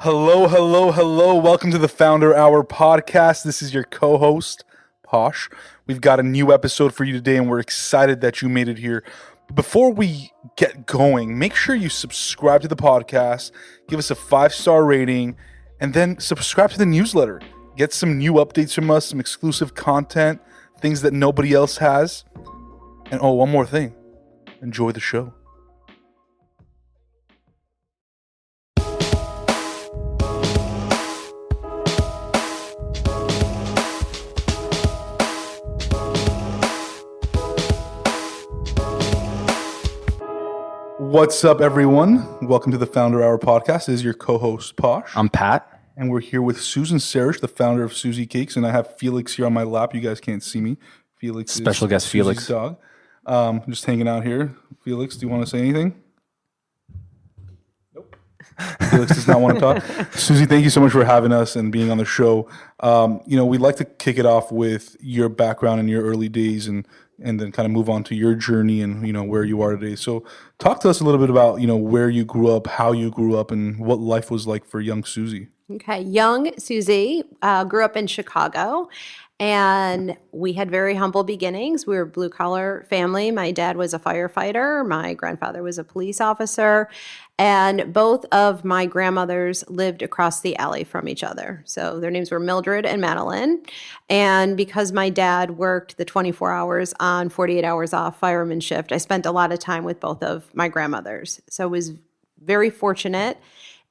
Hello, hello, hello. Welcome to the Founder Hour podcast. This is your co-host, Posh. We've got a new episode for you today, and we're excited that you made it here. Before we get going, make sure you subscribe to the podcast, give us a 5-star rating, and then subscribe to the newsletter. Get some new updates from us, some exclusive content, things that nobody else has. And oh, one more thing. Enjoy the show. What's up, everyone? Welcome to the Founder Hour podcast. This is your co-host, Posh. I'm Pat. And we're here with Susan Sarich, the founder of SusieCakes. And I have Felix here on my lap. You guys can't see me. Felix Special guest Susie's Felix. Dog. Just hanging out here. Felix, do you want to say anything? Nope. Felix does not want to talk. Susie, thank you so much for having us and being on the show. We'd like to kick it off with your background in your early days and then kind of move on to your journey and, where you are today. So talk to us a little bit about, where you grew up, how you grew up, and what life was like for young Susie. Okay. Young Susie grew up in Chicago, and we had very humble beginnings. We were a blue-collar family. My dad was a firefighter. My grandfather was a police officer. And both of my grandmothers lived across the alley from each other. So their names were Mildred and Madeline. And because my dad worked the 24 hours on, 48 hours off fireman shift, I spent a lot of time with both of my grandmothers. So I was very fortunate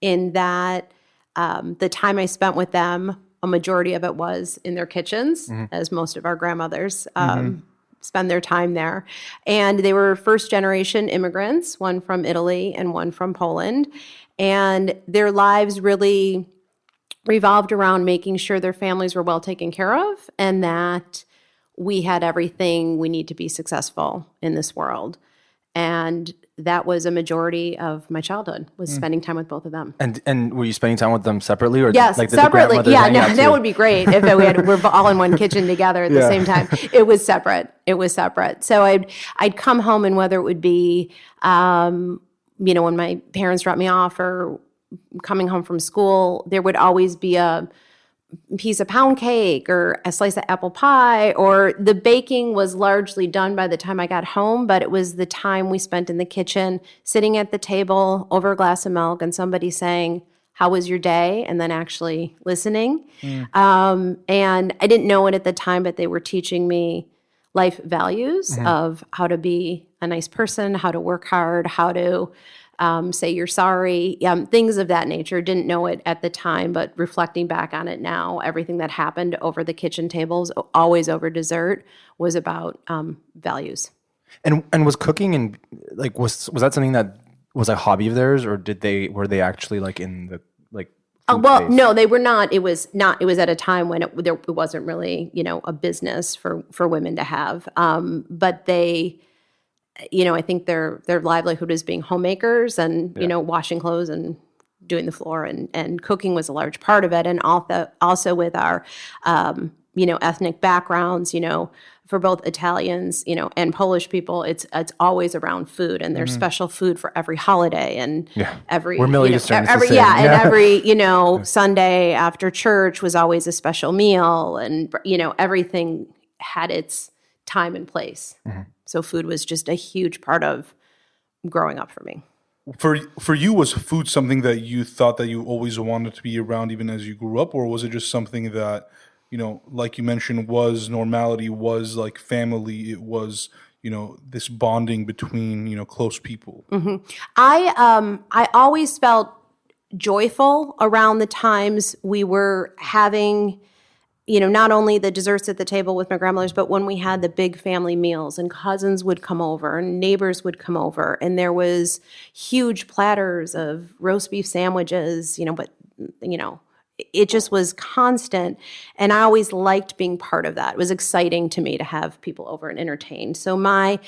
in that the time I spent with them, a majority of it was in their kitchens, as most of our grandmothers spend their time there. And they were first-generation immigrants, one from Italy and one from Poland. And their lives really revolved around making sure their families were well taken care of and that we had everything we need to be successful in this world. And that was a majority of my childhood, was spending time with both of them. And were you spending time with them separately, or yes, like separately? Yeah, no, that would be great if we're all in one kitchen together at the same time. It was separate. So I'd come home, and whether it would be, when my parents dropped me off or coming home from school, there would always be a piece of pound cake or a slice of apple pie, or the baking was largely done by the time I got home, but it was the time we spent in the kitchen, sitting at the table over a glass of milk and somebody saying, "How was your day?" and then actually listening. And I didn't know it at the time, but they were teaching me life values of how to be a nice person, how to work hard, how to say you're sorry, things of that nature. Didn't know it at the time, but reflecting back on it now, everything that happened over the kitchen tables, always over dessert, was about values. And was cooking and was that something that was a hobby of theirs, or were they actually in the well, space? No, they were not. It was at a time when it wasn't really a business for women to have, but they. I think their livelihood was being homemakers and, washing clothes and doing the floor, and cooking was a large part of it. And also with our, ethnic backgrounds, for both Italians, and Polish people, it's always around food, and there's special food for every holiday and every, we're Middle Eastern, and every, Sunday after church was always a special meal, and, everything had its time and place. So food was just a huge part of growing up for me. For you, was food something that you thought that you always wanted to be around even as you grew up, or was it just something that, like you mentioned, was normality, was like family, it was, this bonding between, close people? I always felt joyful around the times we were having not only the desserts at the table with my grandmothers, but when we had the big family meals and cousins would come over and neighbors would come over, and there was huge platters of roast beef sandwiches, it just was constant. And I always liked being part of that. It was exciting to me to have people over and entertained. So my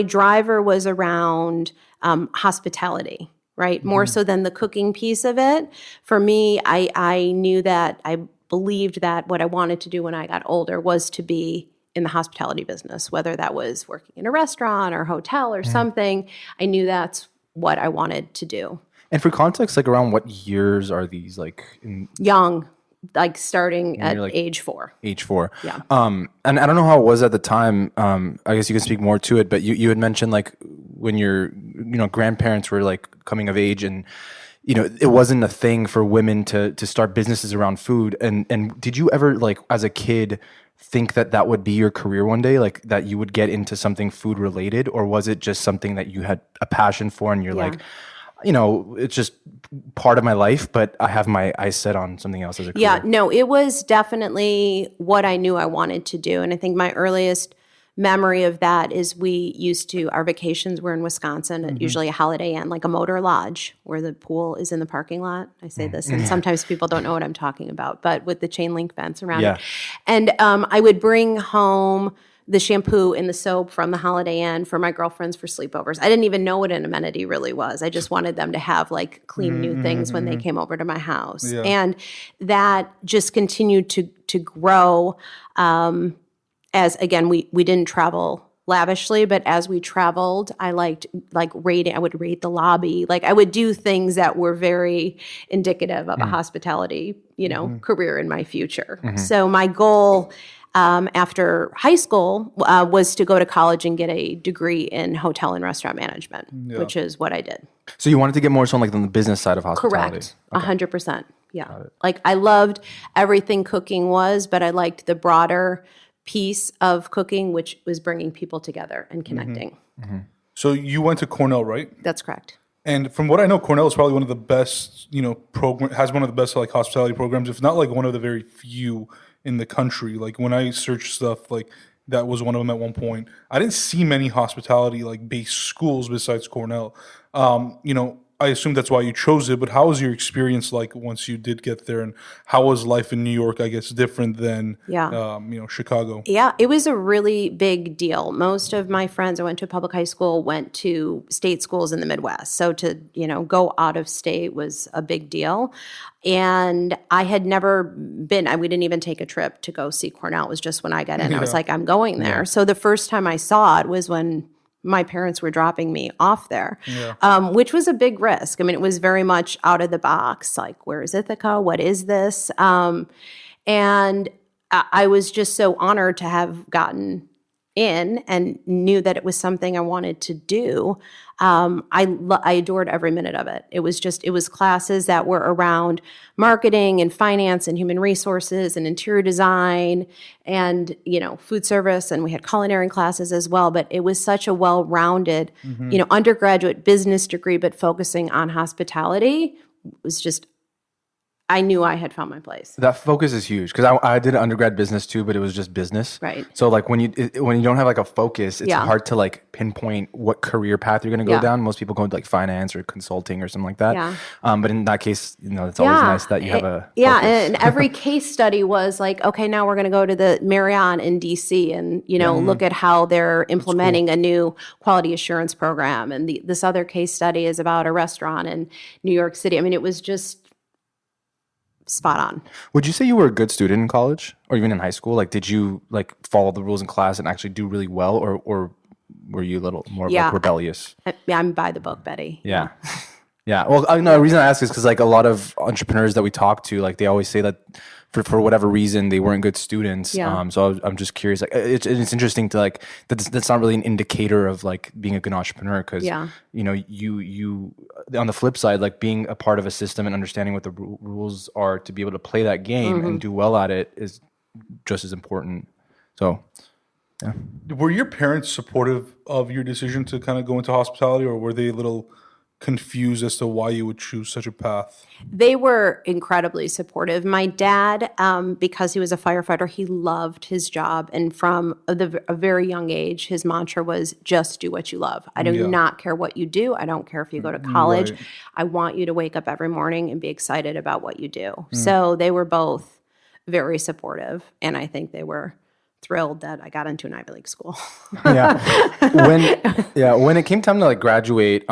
driver was around hospitality, right? More so than the cooking piece of it. For me, I knew that I believed that what I wanted to do when I got older was to be in the hospitality business, whether that was working in a restaurant or hotel or something. I knew that's what I wanted to do. And for context, like around what years are these? Like in Young, like starting at like age 4. age 4? Yeah. And I don't know how it was at the time. I guess you can speak more to it, but you had mentioned like when your grandparents were like coming of age, and it wasn't a thing for women to start businesses around food. And did you ever, like, as a kid, think that would be your career one day, like that you would get into something food related, or was it just something that you had a passion for and you're like, it's just part of my life, but I have my eyes set on something else as a career? Yeah, no, it was definitely what I knew I wanted to do. And I think my earliest memory of that is our vacations were in Wisconsin, at usually a Holiday Inn, like a motor lodge where the pool is in the parking lot. I say this, and sometimes people don't know what I'm talking about, but with the chain link fence around it. And I would bring home the shampoo and the soap from the Holiday Inn for my girlfriends for sleepovers. I didn't even know what an amenity really was. I just wanted them to have like clean new things when they came over to my house. Yeah. And that just continued to grow. As again, we didn't travel lavishly, but as we traveled, I liked rating. I would rate the lobby. Like I would do things that were very indicative of a hospitality, career in my future. So my goal after high school was to go to college and get a degree in hotel and restaurant management, which is what I did. So you wanted to get more so on like on the business side of hospitality? Correct. 100%. Yeah. Like I loved everything cooking was, but I liked the broader piece of cooking, which was bringing people together and connecting. So you went to Cornell, right? That's correct. And from what I know, Cornell is probably one of the best, has one of the best like hospitality programs, if not like one of the very few in the country. Like when I searched stuff, like that was one of them at one point. I didn't see many hospitality like based schools besides Cornell. I assume that's why you chose it, but how was your experience like once you did get there, and how was life in New York, I guess, different than, Chicago? Yeah, it was a really big deal. Most of my friends, I went to a public high school, went to state schools in the Midwest. So to, go out of state was a big deal. And I had never been, we didn't even take a trip to go see Cornell. It was just when I got in, I was like, I'm going there. Yeah. So the first time I saw it was when my parents were dropping me off there, which was a big risk. I mean, it was very much out of the box, like, where is Ithaca? What is this? And I was just so honored to have gotten in and knew that it was something I wanted to do. I adored every minute of it. It was classes that were around marketing and finance and human resources and interior design and, food service. And we had culinary classes as well. But it was such a well-rounded, undergraduate business degree, but focusing on hospitality was just, I knew I had found my place. That focus is huge because I did undergrad business too, but it was just business. Right. So like when you don't have like a focus, it's hard to like pinpoint what career path you're going to go down. Most people go into like finance or consulting or something like that. Yeah. But in that case, it's always nice that you have a focus. And every case study was like, okay, now we're going to go to the Marriott in DC and look at how they're implementing a new quality assurance program. And this other case study is about a restaurant in New York City. I mean, it was just spot on. Would you say you were a good student in college or even in high school? Like, did you like follow the rules in class and actually do really well, or were you a little more like rebellious? I'm by the book, Betty. Yeah. Yeah. Well, the reason I ask is because like a lot of entrepreneurs that we talk to, like they always say that for whatever reason they weren't good students. Yeah. So I'm just curious. Like it's interesting to like that's not really an indicator of like being a good entrepreneur because you on the flip side, like being a part of a system and understanding what the rules are to be able to play that game and do well at it is just as important. So. Yeah. Were your parents supportive of your decision to kind of go into hospitality, or were they a little confused as to why you would choose such a path? They were incredibly supportive. My dad, because he was a firefighter, he loved his job. And from a very young age, his mantra was just do what you love. I do not care what you do. I don't care if you go to college. Right. I want you to wake up every morning and be excited about what you do. So they were both very supportive. And I think they were thrilled that I got into an Ivy League school. When it came time to like graduate,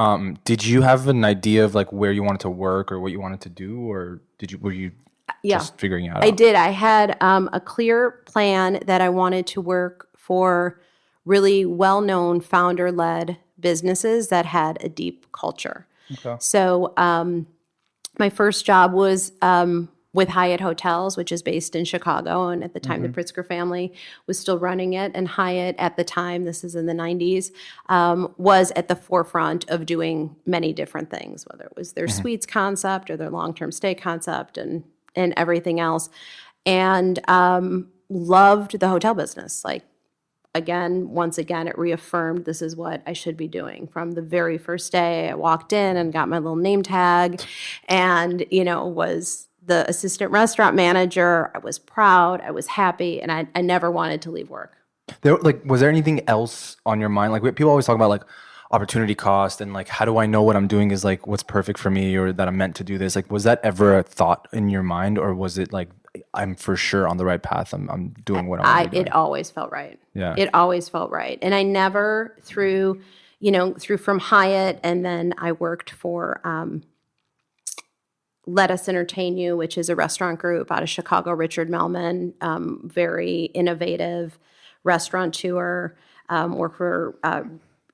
did you have an idea of like where you wanted to work or what you wanted to do, or were you just figuring it out? I did. I had a clear plan that I wanted to work for really well-known founder-led businesses that had a deep culture. Okay. So my first job was with Hyatt Hotels, which is based in Chicago. And at the time, the Pritzker family was still running it. And Hyatt at the time, this is in the 90s, was at the forefront of doing many different things, whether it was their suites concept or their long-term stay concept and everything else. And loved the hotel business. Like, once again, it reaffirmed this is what I should be doing. From the very first day, I walked in and got my little name tag and, was the assistant restaurant manager. I was proud, I was happy, and I never wanted to leave work. Was there anything else on your mind? Like, people always talk about like opportunity cost and like, how do I know what I'm doing is like what's perfect for me or that I'm meant to do this? Like, was that ever a thought in your mind, or was it like, I'm for sure on the right path. I'm doing what I'm doing. It always felt right. Yeah. It always felt right. And I never through from Hyatt, and then I worked for Let Us Entertain You, which is a restaurant group out of Chicago, Richard Melman, very innovative restaurateur, worked for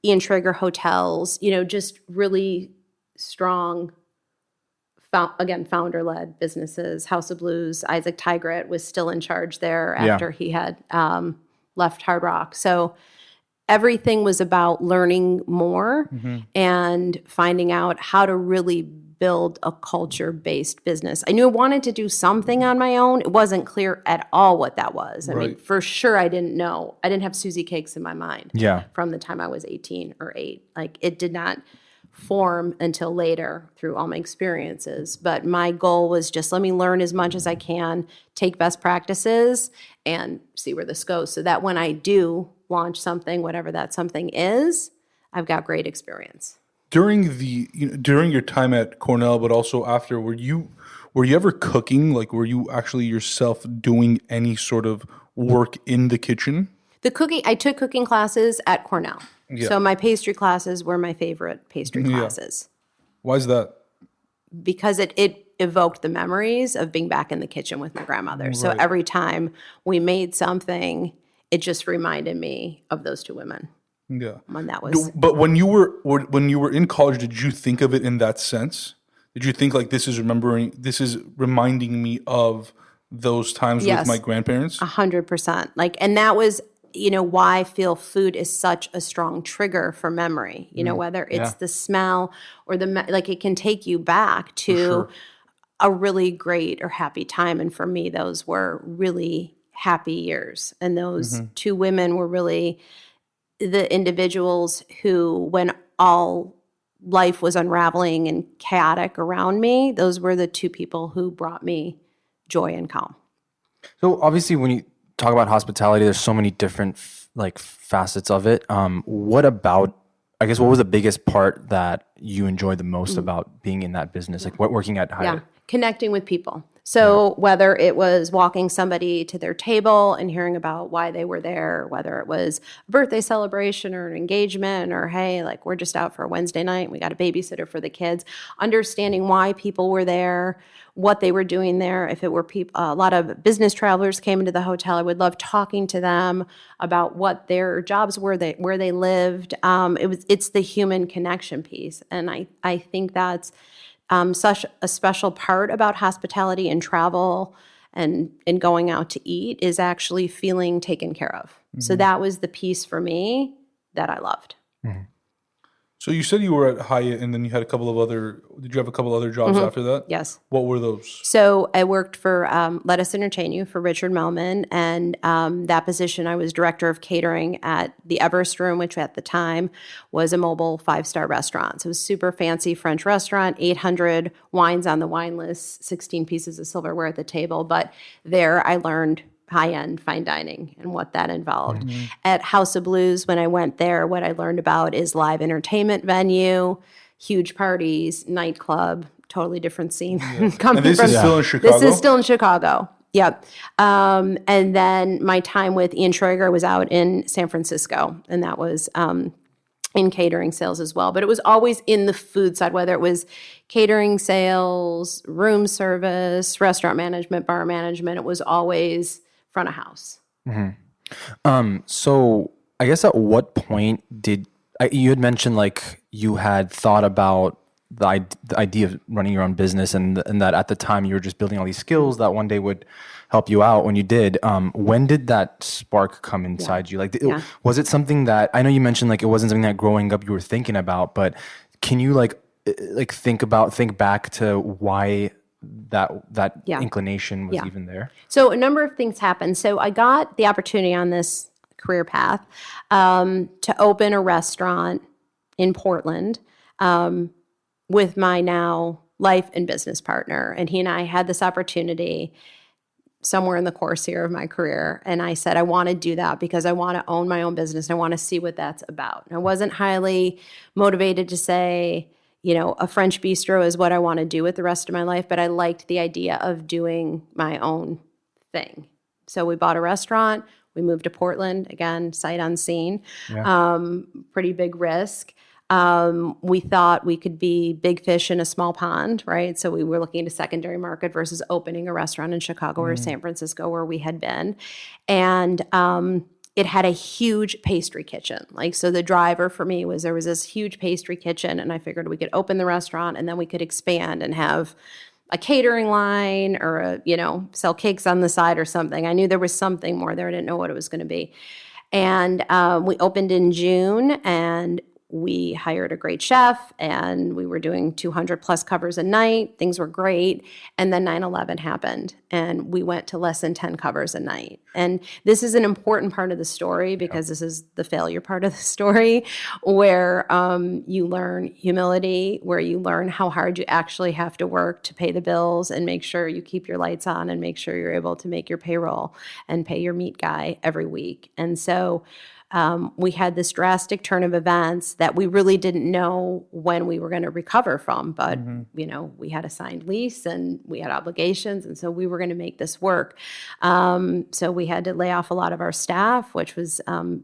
Ian Traeger Hotels, just really strong, founder-led businesses. House of Blues, Isaac Tigret was still in charge there after he had left Hard Rock. So everything was about learning more and finding out how to really build a culture-based business. I knew I wanted to do something on my own. It wasn't clear at all what that was. I mean, for sure I didn't know. I didn't have SusieCakes in my mind from the time I was 18 or 8. Like, it did not form until later through all my experiences. But my goal was just let me learn as much as I can, take best practices, and see where this goes so that when I do launch something, whatever that something is, I've got great experience. During your time at Cornell, but also after, were you ever cooking? Like, were you actually yourself doing any sort of work in the kitchen? I took cooking classes at Cornell. Yeah. So my pastry classes were my favorite pastry classes. Why is that? Because it evoked the memories of being back in the kitchen with my grandmother. So every time we made something, it just reminded me of those two women. Yeah. When that was. But when you were in college, did you think of it in that sense? Did you think like this is reminding me of those times with my grandparents? 100%. Like, and that was, why I feel food is such a strong trigger for memory. Whether it's the smell or it can take you back to a really great or happy time. And for me, those were really happy years. And those two women were really the individuals who, when all life was unraveling and chaotic around me, those were the two people who brought me joy and calm. So obviously when you talk about hospitality, there's so many different facets of it. What was the biggest part that you enjoyed the most about being in that business? Like working at Hyatt? Yeah, connecting with people. So whether it was walking somebody to their table and hearing about why they were there, whether it was a birthday celebration or an engagement or, hey, like we're just out for a Wednesday night, we got a babysitter for the kids, understanding why people were there, what they were doing there. If it were a lot of business travelers came into the hotel, I would love talking to them about what their jobs were, where they lived. It's the human connection piece. And I think that's such a special part about hospitality and travel and going out to eat is actually feeling taken care of. So that was the piece for me that I loved. So you said you were at Hyatt and then you had did you have a couple other jobs after that? Yes. What were those? So I worked for Let Us Entertain You for Richard Melman, and that position I was director of catering at the Everest Room, which at the time was a mobile 5-star restaurant. So it was a super fancy French restaurant, 800 wines on the wine list, 16 pieces of silverware at the table. But there I learned high-end fine dining and what that involved. At House of Blues, when I went there, what I learned about is live entertainment venue, huge parties, nightclub, totally different scene. And this is still in Chicago? This is still in Chicago. Yep. And then my time with Ian Traeger was out in San Francisco, and that was in catering sales as well. But it was always in the food side, whether it was catering sales, room service, restaurant management, bar management. It was always front of house. So I guess at what point you had mentioned like you had thought about the idea of running your own business, and that at the time you were just building all these skills that one day would help you out when you did. When did that spark come inside you? Like, was it something that, I know you mentioned like it wasn't something that growing up you were thinking about, but can you like think back to why that inclination was even there? So a number of things happened. So I got the opportunity on this career path to open a restaurant in Portland with my now life and business partner. And he and I had this opportunity somewhere in the course here of my career. And I said, I want to do that because I want to own my own business and I want to see what that's about. And I wasn't highly motivated to say, a French bistro is what I want to do with the rest of my life, but I liked the idea of doing my own thing. So we bought a restaurant. We moved to Portland, again, sight unseen, pretty big risk. We thought we could be big fish in a small pond, right? So we were looking at a secondary market versus opening a restaurant in Chicago or San Francisco where we had been. And it had a huge pastry kitchen. So the driver for me was there was this huge pastry kitchen, and I figured we could open the restaurant and then we could expand and have a catering line or sell cakes on the side or something. I knew there was something more there. I didn't know what it was going to be. And we opened in June, and we hired a great chef, and we were doing 200 plus covers a night. Things were great. And then 9/11 happened, and we went to less than 10 covers a night. And this is an important part of the story because this is the failure part of the story where you learn humility, where you learn how hard you actually have to work to pay the bills and make sure you keep your lights on and make sure you're able to make your payroll and pay your meat guy every week. And so we had this drastic turn of events that we really didn't know when we were going to recover from. But, we had a signed lease and we had obligations. And so we were going to make this work. So we had to lay off a lot of our staff, which was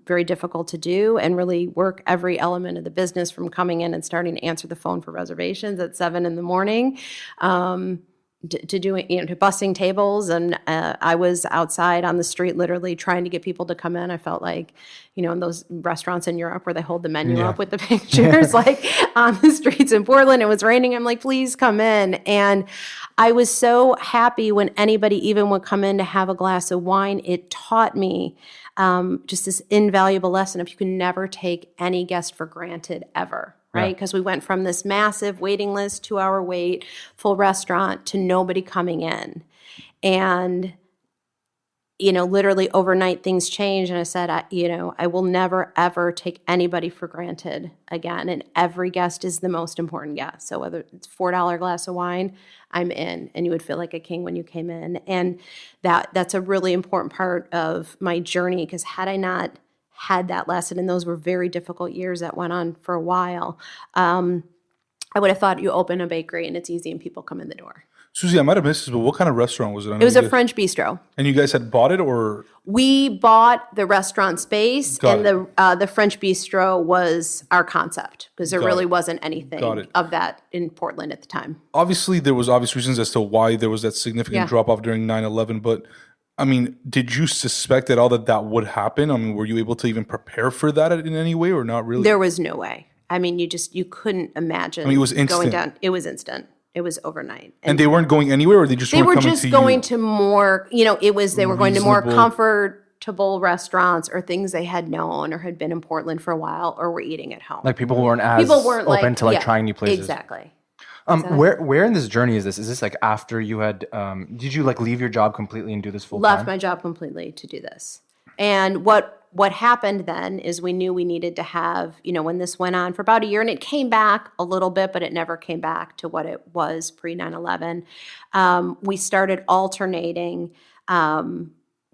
very difficult to do, and really work every element of the business from coming in and starting to answer the phone for reservations at 7 a.m. To doing, to bussing tables. And I was outside on the street literally trying to get people to come in. I felt like, in those restaurants in Europe where they hold the menu up with the pictures, like on the streets in Portland, it was raining. I'm like, please come in. And I was so happy when anybody even would come in to have a glass of wine. It taught me just this invaluable lesson of you can never take any guest for granted ever. Right? Because we went from this massive waiting list, 2-hour wait, full restaurant to nobody coming in. And, literally overnight things changed. And I said, I will never, ever take anybody for granted again. And every guest is the most important guest. So whether it's $4 glass of wine, I'm in. And you would feel like a king when you came in. And that's a really important part of my journey, because had I not had that lesson, and those were very difficult years that went on for a while, I would have thought you open a bakery and it's easy and people come in the door. Susie, I might have missed this, but what kind of restaurant was it? It was a French bistro. And you guys had bought it, or? We bought the restaurant space, the French bistro was our concept, because there really wasn't anything of that in Portland at the time. Obviously, there was obvious reasons as to why there was that significant drop-off during 9/11, but did you suspect at all that would happen? Were you able to even prepare for that in any way, or not really? There was no way. You couldn't imagine. It was instant. Going down. It was instant. It was overnight. And they weren't going anywhere, or they just weren't coming to you? They were just going to more, they were going to more comfortable restaurants or things they had known or had been in Portland for a while or were eating at home. Like people weren't open to trying new places. Exactly. Where in this journey is this? Is this like after you had, did you leave your job completely and do this full time? Left my job completely to do this. And what happened then is we knew we needed to have, when this went on for about a year, and it came back a little bit, but it never came back to what it was pre 9/11. We started alternating,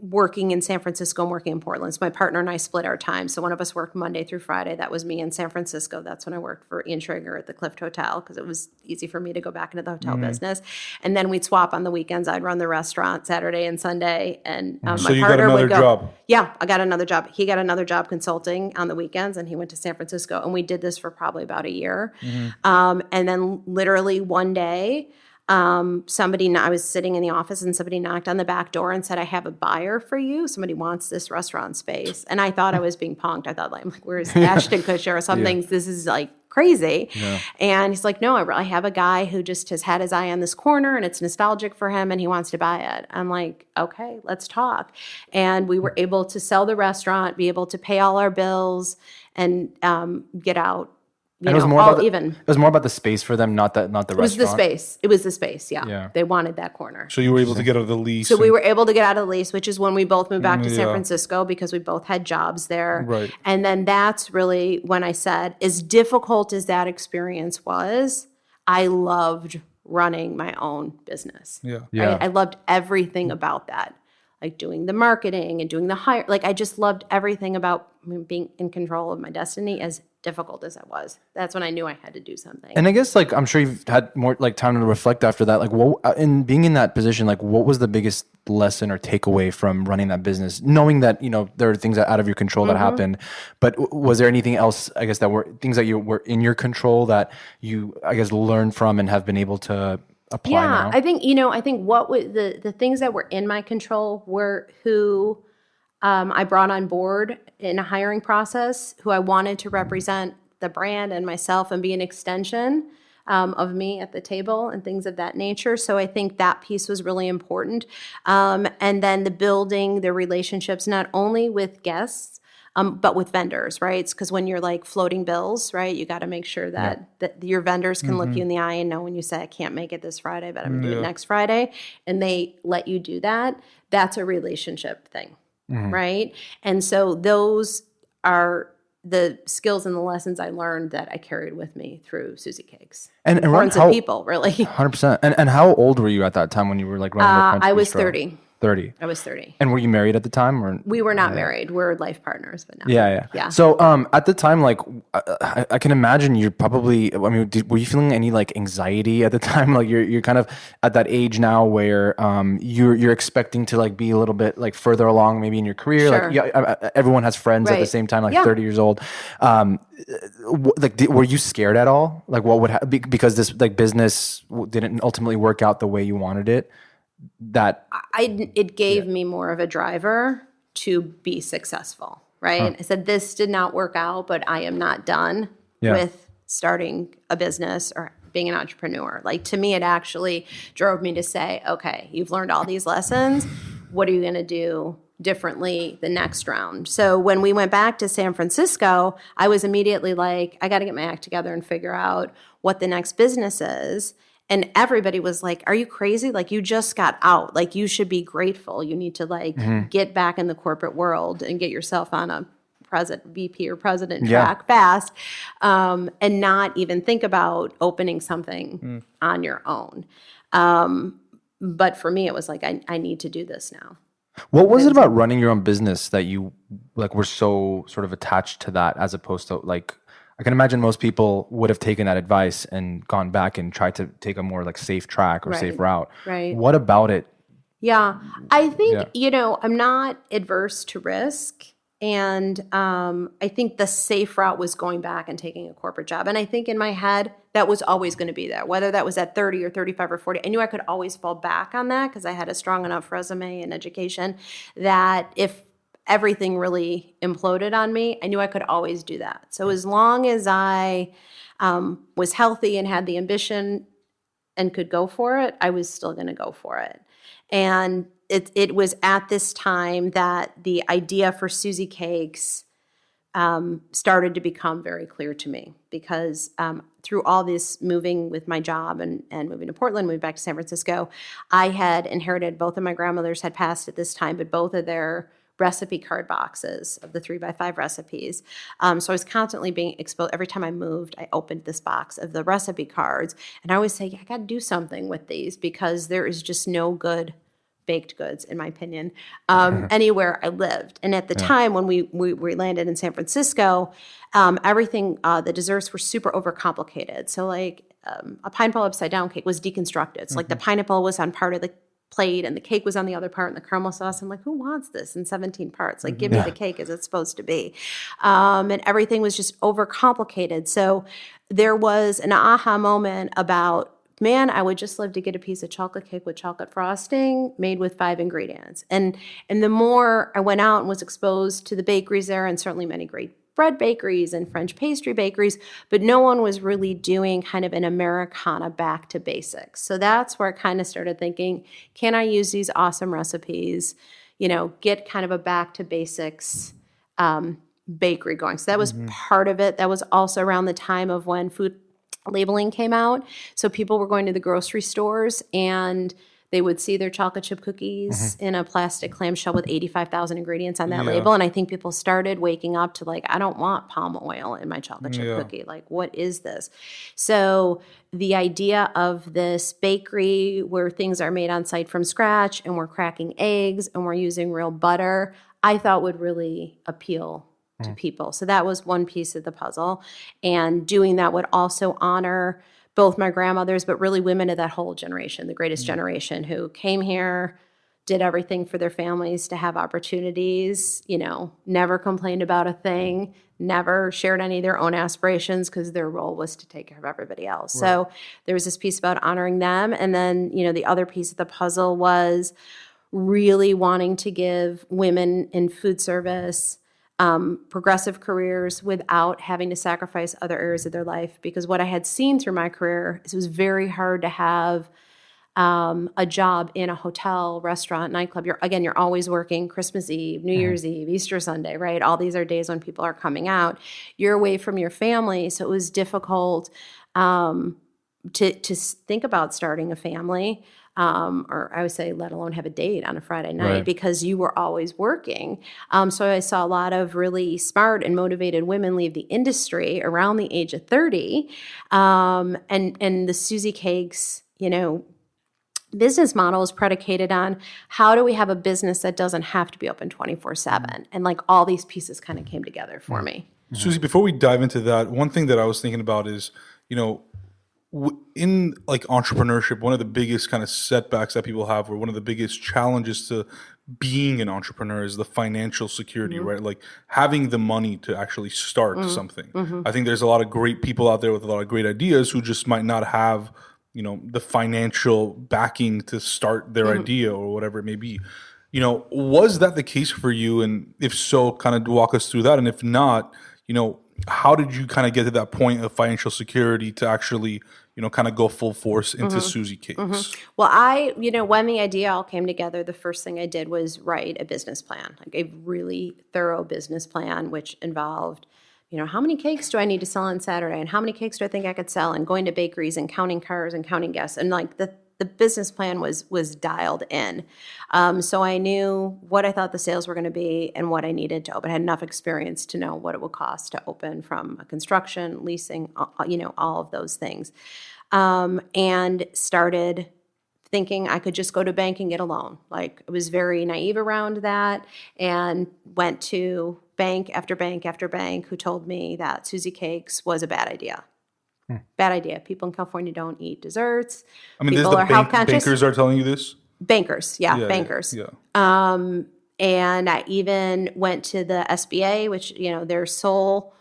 working in San Francisco and working in Portland. So my partner and I split our time. So one of us worked Monday through Friday. That was me in San Francisco. That's when I worked for Ian Schrager at the Clift Hotel, because it was easy for me to go back into the hotel business. And then we'd swap on the weekends. I'd run the restaurant Saturday and Sunday. And my so you partner got another would go. Job. Yeah, I got another job. He got another job consulting on the weekends, and he went to San Francisco. And we did this for probably about a year. And then literally one day, I was sitting in the office and somebody knocked on the back door and said, I have a buyer for you. Somebody wants this restaurant space. And I thought I was being punked. I thought where's Ashton Kutcher or something? This is crazy. And he's like, no, I have a guy who just has had his eye on this corner and it's nostalgic for him and he wants to buy it. I'm like, okay, let's talk. And we were able to sell the restaurant, be able to pay all our bills, and get out. It was more about the space for them, not the restaurant. It was the space. Yeah. They wanted that corner. So you were able to get out of the lease. So we were able to get out of the lease, which is when we both moved back to San Francisco because we both had jobs there. Right. And then that's really when I said, as difficult as that experience was, I loved running my own business. Yeah. Right? I loved everything about that. Like doing the marketing and doing the hire. Like I just loved everything about being in control of my destiny, as difficult as it was. That's when I knew I had to do something. And I guess like I'm sure you've had more like time to reflect after that. Like what in being in that position, like what was the biggest lesson or takeaway from running that business? Knowing that, you know, there are things out of your control that happened, but was there anything else, I guess, that were things that you were in your control that you, I guess, learned from and have been able to apply now? I think, what was the things that were in my control were who I brought on board in a hiring process, who I wanted to represent the brand and myself and be an extension of me at the table and things of that nature. So I think that piece was really important. And then the building the relationships, not only with guests, but with vendors, right? It's because when you're like floating bills, right, you got to make sure that your vendors can look you in the eye and know when you say, I can't make it this Friday, but I'm going to do it next Friday. And they let you do that. That's a relationship thing, right? And so those are the skills and the lessons I learned that I carried with me through SusieCakes. And importance of people, really. 100%. And how old were you at that time when you were like running the French I was bistro? 30. 30. I was 30. And were you married at the time, or? We were not married. We're life partners, but not. Yeah. So at the time, like I can imagine you're probably, I mean, were you feeling any like anxiety at the time? Like you're kind of at that age now where you're expecting to like be a little bit like further along maybe in your career. Sure. Like everyone has friends at the same time, like 30 years old. Were you scared at all? Like what would because this like business didn't ultimately work out the way you wanted it? It gave me more of a driver to be successful, right? I said, this did not work out, but I am not done with starting a business or being an entrepreneur. Like to me, it actually drove me to say, okay, you've learned all these lessons. What are you going to do differently the next round? So when we went back to San Francisco, I was immediately like, I got to get my act together and figure out what the next business is. And everybody was like, are you crazy? Like, you just got out. Like, you should be grateful. You need to, like, get back in the corporate world and get yourself on a VP or president track fast, and not even think about opening something on your own. But for me, it was like, I need to do this now. What was it about running your own business that you, like, were so sort of attached to that as opposed to, like, I can imagine most people would have taken that advice and gone back and tried to take a more like safe track or safe route. Right. What about it? Yeah. I think, I'm not adverse to risk. And I think the safe route was going back and taking a corporate job. And I think in my head, that was always going to be there. Whether that was at 30 or 35 or 40, I knew I could always fall back on that because I had a strong enough resume and education that if everything really imploded on me, I knew I could always do that. So as long as I was healthy and had the ambition and could go for it, I was still going to go for it. And it was at this time that the idea for SusieCakes started to become very clear to me because through all this moving with my job and moving to Portland, moving back to San Francisco, I had inherited, both of my grandmothers had passed at this time, but both of their recipe card boxes of the 3x5 recipes. So I was constantly being exposed. Every time I moved, I opened this box of the recipe cards. And I always say, I got to do something with these because there is just no good baked goods, in my opinion, anywhere I lived. And at the time when we landed in San Francisco, everything, the desserts were super overcomplicated. So like a pineapple upside down cake was deconstructed. So like the pineapple was on part of the plate and the cake was on the other part and the caramel sauce. I'm like, who wants this in 17 parts? Like, give me the cake as it's supposed to be. And everything was just overcomplicated. So there was an aha moment about, man, I would just love to get a piece of chocolate cake with chocolate frosting made with 5 ingredients. And the more I went out and was exposed to the bakeries there and certainly many great bread bakeries and French pastry bakeries, but no one was really doing kind of an Americana back to basics. So that's where I kind of started thinking, can I use these awesome recipes, get kind of a back to basics bakery going. So that was part of it. That was also around the time of when food labeling came out. So people were going to the grocery stores and they would see their chocolate chip cookies in a plastic clamshell with 85,000 ingredients on that label. And I think people started waking up to like, I don't want palm oil in my chocolate chip cookie. Like, what is this? So the idea of this bakery where things are made on site from scratch and we're cracking eggs and we're using real butter, I thought would really appeal to people. So that was one piece of the puzzle. And doing that would also honor both my grandmothers, but really women of that whole generation, the greatest generation who came here, did everything for their families to have opportunities, never complained about a thing, never shared any of their own aspirations because their role was to take care of everybody else. Right. So there was this piece about honoring them. And then, the other piece of the puzzle was really wanting to give women in food service progressive careers without having to sacrifice other areas of their life. Because what I had seen through my career is it was very hard to have a job in a hotel, restaurant, nightclub. You're always working Christmas Eve, New Year's Eve, Easter Sunday, right? All these are days when people are coming out. You're away from your family, so it was difficult to think about starting a family. Or I would say, let alone have a date on a Friday night because you were always working. So I saw a lot of really smart and motivated women leave the industry around the age of 30. And the SusieCakes, business model is predicated on how do we have a business that doesn't have to be open 24/7? And like all these pieces kind of came together for me. Susie, before we dive into that, one thing that I was thinking about is, in like entrepreneurship, one of the biggest kind of setbacks that people have, or one of the biggest challenges to being an entrepreneur, is the financial security, right? Like having the money to actually start something. I think there's a lot of great people out there with a lot of great ideas who just might not have, the financial backing to start their idea or whatever it may be. Was that the case for you? And if so, kind of walk us through that. And if not, how did you kind of get to that point of financial security to actually, kind of go full force into SusieCakes? Well, when the idea all came together, the first thing I did was write a business plan, like a really thorough business plan, which involved, how many cakes do I need to sell on Saturday? And how many cakes do I think I could sell? And going to bakeries and counting cars and counting guests. And like the business plan was dialed in. So I knew what I thought the sales were going to be and what I needed to open. I had enough experience to know what it would cost to open, from construction, leasing, all of those things. And started thinking I could just go to a bank and get a loan. Like, I was very naive around that, and went to bank after bank after bank who told me that SusieCakes was a bad idea. Bad idea. People in California don't eat desserts. I mean, people are health conscious. Bankers are telling you this? Bankers, bankers. Yeah. And I even went to the SBA, which, their sole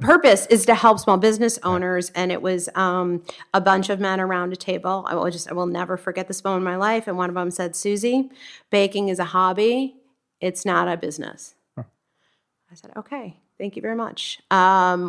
purpose is to help small business owners. And it was a bunch of men around a table. I will never forget this moment in my life. And one of them said, "Susie, baking is a hobby. It's not a business." I said, "Okay. Thank you very much."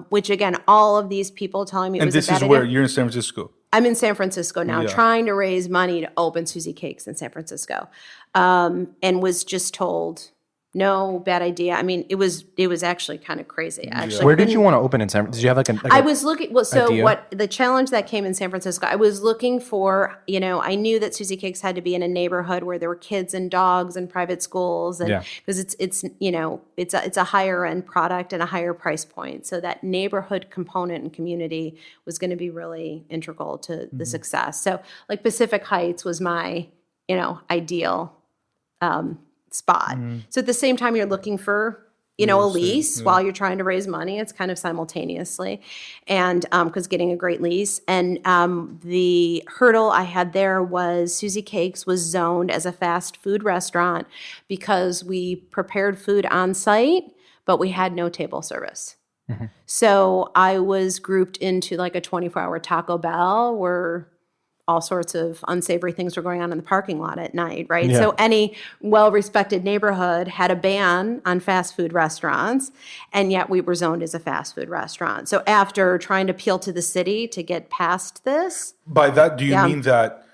Which, again, all of these people telling me it was a bad idea. And this is where you're in San Francisco. I'm in San Francisco now, trying to raise money to open SusieCakes in San Francisco, and was just told, no, bad idea. I mean, it was actually kind of crazy. Actually, where did you want to open in San Francisco? Did you have like I was looking. Well, so idea? What the challenge that came in San Francisco? I was looking for. I knew that SusieCakes had to be in a neighborhood where there were kids and dogs and private schools, and because it's a higher end product and a higher price point. So that neighborhood component and community was going to be really integral to the success. So like Pacific Heights was my ideal spot. So at the same time, you're looking for, a lease while you're trying to raise money. It's kind of simultaneously. And because getting a great lease. And the hurdle I had there was SusieCakes was zoned as a fast food restaurant because we prepared food on site, but we had no table service. So I was grouped into like a 24-hour Taco Bell where all sorts of unsavory things were going on in the parking lot at night, right? Yeah. So any well-respected neighborhood had a ban on fast food restaurants, and yet we were zoned as a fast food restaurant. So after trying to appeal to the city to get past this, By that, do you mean that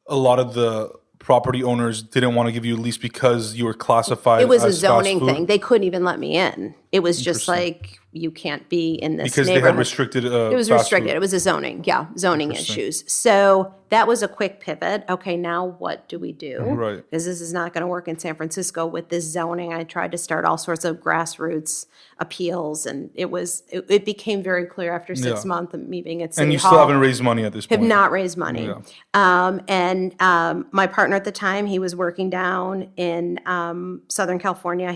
a lot of the property owners didn't want to give you a lease because you were classified it was as a zoning fast food? thing. They couldn't even let me in. It was just like, you can't be in this Because neighborhood. they had restricted It was fast restricted. food. It was a zoning issues. So that was a quick pivot. Okay, now what do we do? Right. Because this is not going to work in San Francisco with this zoning. I tried to start all sorts of grassroots appeals, and it became very clear after 6 months of me being at City And you Hall. still haven't raised money at this point. Have not raised money. My partner at the time, he was working down in Southern California.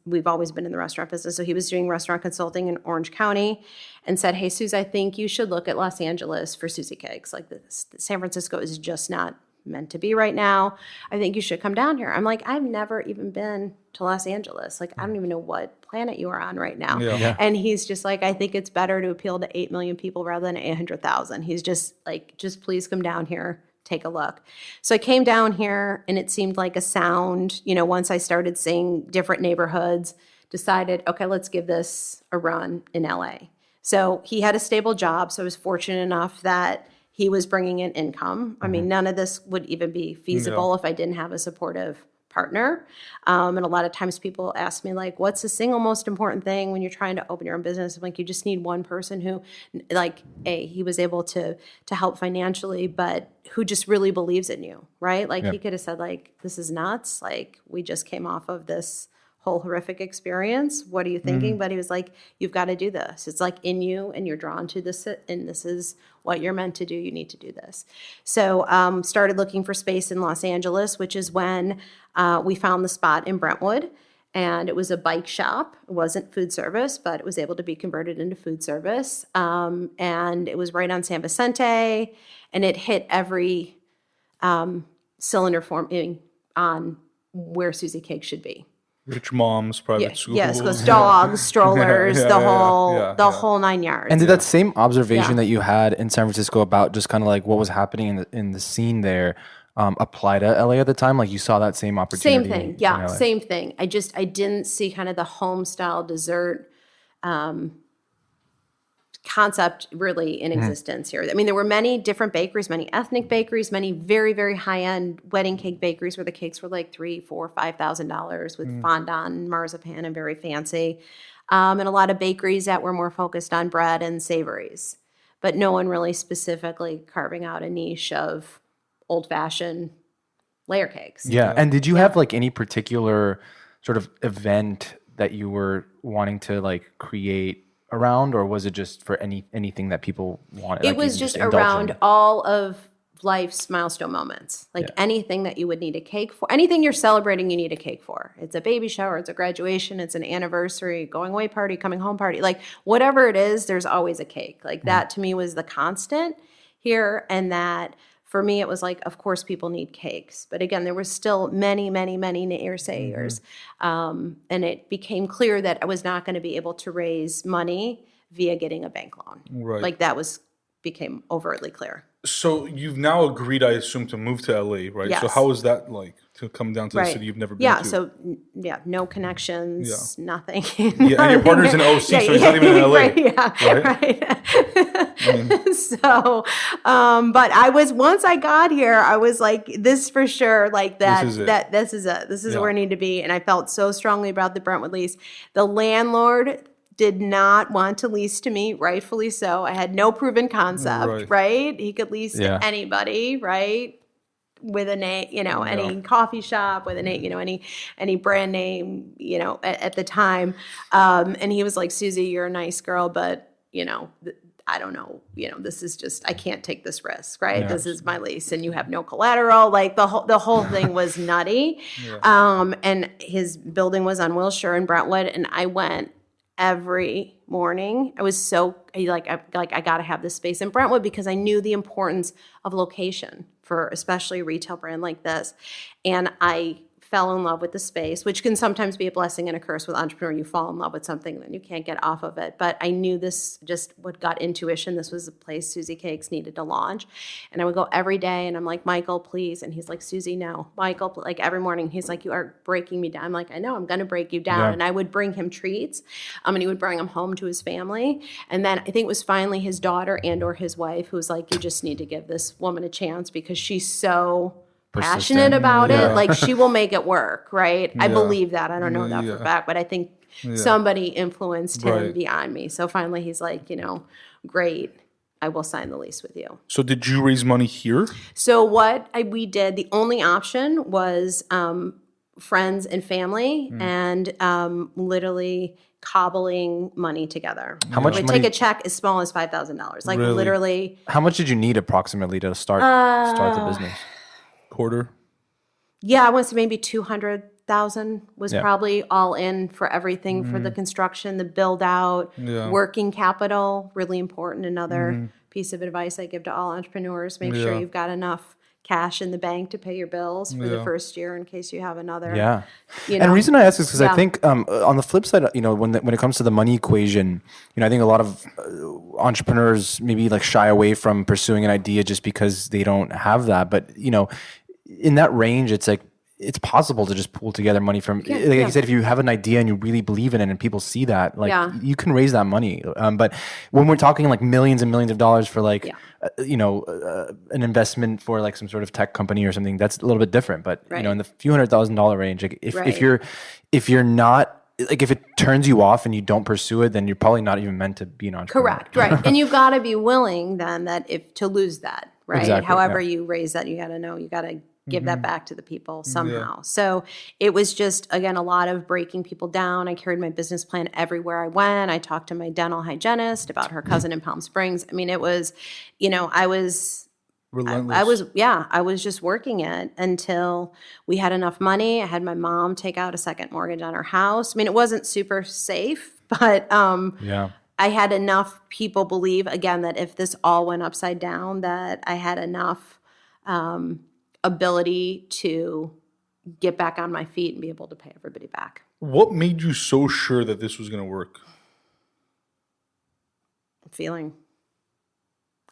We've always been in the restaurant business, so he was doing restaurant consulting in Orange County, and said, "Hey, Suze, I think you should look at Los Angeles for SusieCakes. Like, San Francisco is just not meant to be right now. I think you should come down here." I'm like, I've never even been to Los Angeles. Like, I don't even know what planet you are on right now. Yeah. And he's just like, I think it's better to appeal to 8 million people rather than 800,000. He's just like, just please come down here, take a look. So I came down here, and it seemed like a sound, once I started seeing different neighborhoods, decided, okay, let's give this a run in LA. So he had a stable job, so I was fortunate enough that he was bringing in income. I mean, none of this would even be feasible if I didn't have a supportive partner. And a lot of times people ask me, like, what's the single most important thing when you're trying to open your own business? I'm like, you just need one person who, like, he was able to help financially, but who just really believes in you, right? Like, he could have said, like, this is nuts. Like, we just came off of this whole horrific experience. What are you thinking? But he was like, you've got to do this. It's like in you, and you're drawn to this, and this is what you're meant to do. You need to do this. So started looking for space in Los Angeles, which is when we found the spot in Brentwood. And it was a bike shop. It wasn't food service, but it was able to be converted into food service. And it was right on San Vicente, and it hit every cylinder forming on where SusieCakes should be. Rich moms, private schools. Yes, because dogs, strollers, the whole 9 yards. And did that same observation that you had in San Francisco about just kind of like what was happening in the scene there apply to LA at the time? Like, you saw that same opportunity? Same thing, yeah, same thing. I didn't see kind of the home style dessert concept really in existence here. I mean, there were many different bakeries, many ethnic bakeries, many very, very high-end wedding cake bakeries where the cakes were like $3,000, $4,000, $5,000 with fondant and marzipan and very fancy. And a lot of bakeries that were more focused on bread and savories, but no one really specifically carving out a niche of old-fashioned layer cakes. Yeah. And did you have like any particular sort of event that you were wanting to like create around, or was it just for anything that people wanted? It like, was you just indulge around in? all of life's milestone moments. Like anything that you would need a cake for, anything you're celebrating, you need a cake for. It's a baby shower, it's a graduation, it's an anniversary, going away party, coming home party. Like whatever it is, there's always a cake. Like that to me was the constant here. And that for me, it was like, of course, people need cakes. But again, there were still many, many, many naysayers. And it became clear that I was not going to be able to raise money via getting a bank loan. Right. Like that became overtly clear. So you've now agreed, I assume, to move to LA, right? Yes. So how is that like to come down to the city you've never been to? So no connections, nothing. Yeah, and your partner's in OC, so he's not even in LA. Right. So, but I was, once I got here, I was like, this for sure, like that, this is it. This is where I need to be. And I felt so strongly about the Brentwood lease. The landlord did not want to lease to me, rightfully so. I had no proven concept, right? He could lease to anybody, right? With a name, any coffee shop, with a name, any brand name, at the time. And he was like, Susie, you're a nice girl, but, I don't know, this is just, I can't take this risk, right? This is my lease and you have no collateral. Like the whole thing was nutty. And his building was on Wilshire in Brentwood. And I went every morning. I was so I got to have this space in Brentwood because I knew the importance of location for especially a retail brand like this. And I fell in love with the space, which can sometimes be a blessing and a curse with entrepreneur. You fall in love with something, then you can't get off of it. But I knew this, just what got intuition, this was a place SusieCakes needed to launch. And I would go every day and I'm like, Michael, please. And he's like, Susie, no. Michael, like every morning, he's like, you are breaking me down. I'm like, I know, I'm going to break you down. Yeah. And I would bring him treats and he would bring him home to his family. And then I think it was finally his daughter and or his wife who was like, you just need to give this woman a chance because she's so passionate about it. Like she will make it work, right? I believe that. I don't know that for a fact, but I think somebody influenced him beyond me. So finally he's like, great, I will sign the lease with you. So did you raise money here? So what we did, the only option was friends and family and literally cobbling money together. How much we money? take a check as small as $5,000. Like Really? literally. How much did you need approximately to start the business? Quarter? Yeah, I want to say maybe 200,000 was probably all in for everything, for the construction, the build out, working capital, really important. Another piece of advice I give to all entrepreneurs, make sure you've got enough cash in the bank to pay your bills for the first year in case you have another. Yeah. And the reason I ask is because I think on the flip side, when it comes to the money equation, I think a lot of entrepreneurs maybe like shy away from pursuing an idea just because they don't have that. But, in that range, it's like, it's possible to just pull together money from, you said, if you have an idea and you really believe in it and people see that, like you can raise that money. But when we're talking like millions and millions of dollars for like, an investment for like some sort of tech company or something, that's a little bit different. But in the few $100,000 range, like if you're not, like if it turns you off and you don't pursue it, then you're probably not even meant to be an entrepreneur. Correct, right. And you've got to be willing then to lose that, right? Exactly, However you raise that, you got to know, you got to give that back to the people somehow. So it was just, again, a lot of breaking people down. I carried my business plan everywhere I went. I talked to my dental hygienist about her cousin in Palm Springs. I mean, it was, I was relentless. I was just working it until we had enough money. I had my mom take out a second mortgage on her house. I mean, it wasn't super safe, but I had enough people believe, again, that if this all went upside down, that I had enough ability to get back on my feet and be able to pay everybody back. What made you so sure that this was going to work? Feeling.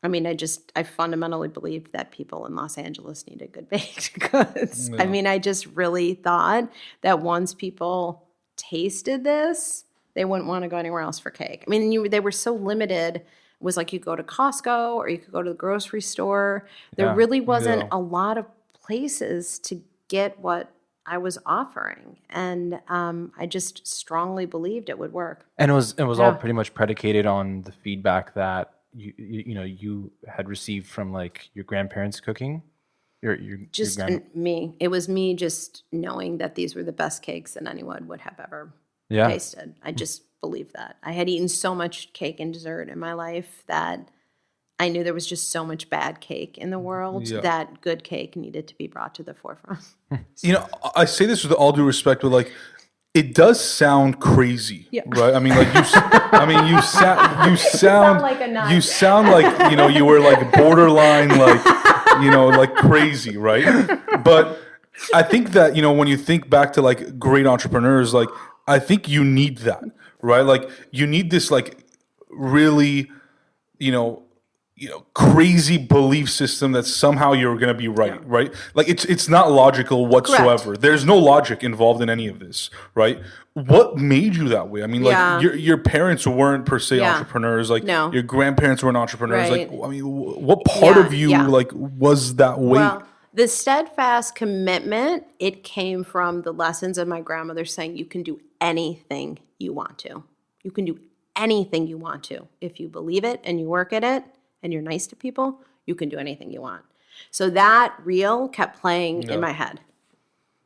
I mean, I fundamentally believed that people in Los Angeles needed good baked goods. I mean, I just really thought that once people tasted this, they wouldn't want to go anywhere else for cake. I mean, they were so limited. It was like you go to Costco or you could go to the grocery store. There really wasn't a lot of places to get what I was offering. And I just strongly believed it would work. And it was all pretty much predicated on the feedback that you had received from like your grandparents cooking? Me. It was me just knowing that these were the best cakes that anyone would have ever tasted. I just believed that. I had eaten so much cake and dessert in my life that I knew there was just so much bad cake in the world that good cake needed to be brought to the forefront. I say this with all due respect, but like, it does sound crazy, right? I mean, like you sound like a nut. You sound like you were like borderline, like like crazy, right? But I think that when you think back to like great entrepreneurs, like I think you need that, right? Like you need this like really, crazy belief system that somehow you're going to be right, right? Like it's not logical whatsoever. Correct. There's no logic involved in any of this, right? What made you that way? I mean, like your parents weren't per se entrepreneurs. Like your grandparents weren't entrepreneurs. Right. Like, I mean, what part of you like was that way? Well, the steadfast commitment, it came from the lessons of my grandmother saying, you can do anything you want to. You can do anything you want to. If you believe it and you work at it, and you're nice to people, you can do anything you want. So that reel kept playing in my head.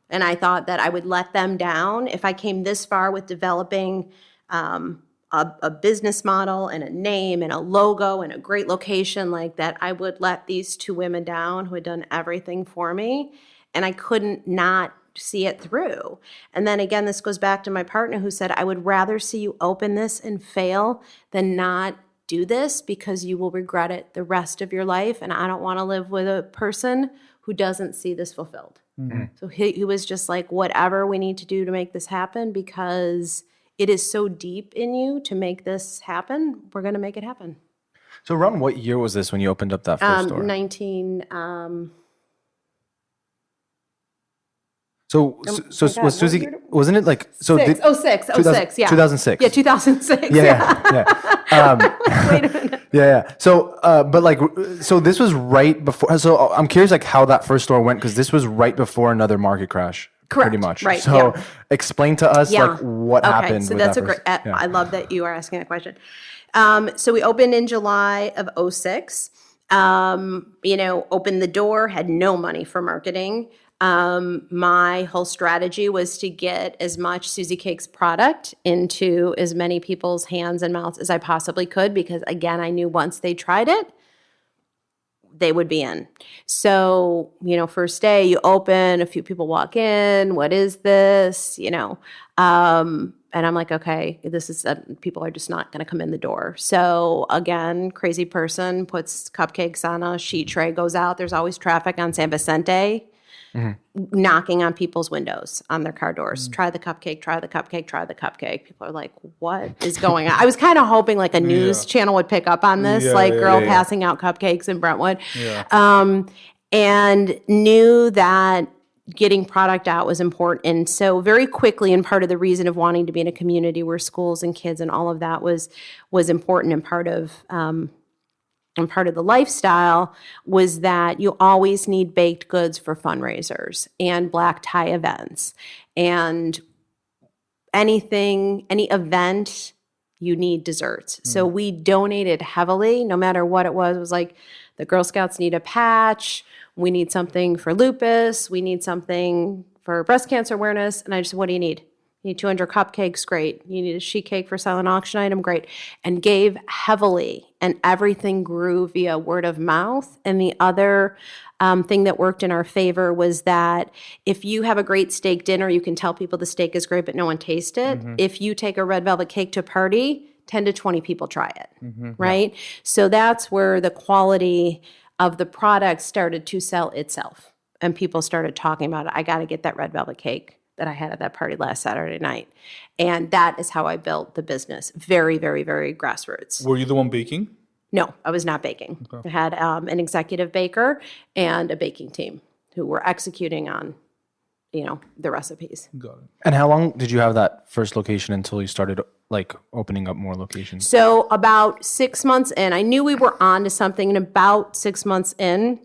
And I thought that I would let them down if I came this far with developing a business model and a name and a logo and a great location like that. I would let these two women down who had done everything for me. And I couldn't not see it through. And then again, this goes back to my partner who said, I would rather see you open this and fail than not do this because you will regret it the rest of your life. And I don't want to live with a person who doesn't see this fulfilled. So he was just like, whatever we need to do to make this happen, because it is so deep in you to make this happen, we're going to make it happen. So around what year was this when you opened up that first store? 19. So was Susie? Wasn't it like so? 06, yeah. 2006. Yeah, 2006. Yeah. Wait a minute. Yeah. So, but like, so this was right before. So I'm curious, like, how that first store went, because this was right before another market crash. Correct. Pretty much. Right. So, explain to us like what happened. So with that's that a great. first- I love that you are asking that question. So we opened in July of 06. Opened the door, had no money for marketing. My whole strategy was to get as much SusieCakes product into as many people's hands and mouths as I possibly could, because again, I knew once they tried it, they would be in. So, first day you open, a few people walk in, what is this? And I'm like, okay, this is, people are just not going to come in the door. So again, crazy person puts cupcakes on a sheet tray, goes out. There's always traffic on San Vicente, knocking on people's windows, on their car doors. Try the cupcake, try the cupcake, try the cupcake. People are like, what is going on? I was kind of hoping like a news channel would pick up on this, passing out cupcakes in Brentwood. Yeah. And knew that getting product out was important. And so very quickly, and part of the reason of wanting to be in a community where schools and kids and all of that was important, and part of the lifestyle was that you always need baked goods for fundraisers and black tie events, and any event, you need desserts. So we donated heavily, no matter what it was. It was like the Girl Scouts need a patch. We need something for lupus. We need something for breast cancer awareness. And I just said, what do you need? You need 200 cupcakes? Great. You need a sheet cake for silent auction item? Great. And gave heavily. And everything grew via word of mouth. And the other thing that worked in our favor was that if you have a great steak dinner, you can tell people the steak is great, but no one tastes it. If you take a red velvet cake to a party, 10 to 20 people try it, right? So that's where the quality of the product started to sell itself. And people started talking about it. I got to get that red velvet cake that I had at that party last Saturday night. And that is how I built the business. Very, very, very grassroots. Were you the one baking? No, I was not baking. Okay. I had an executive baker and a baking team who were executing on, the recipes. Got it. And how long did you have that first location until you started like opening up more locations? So about 6 months in, I knew we were on to something. And about 6 months in,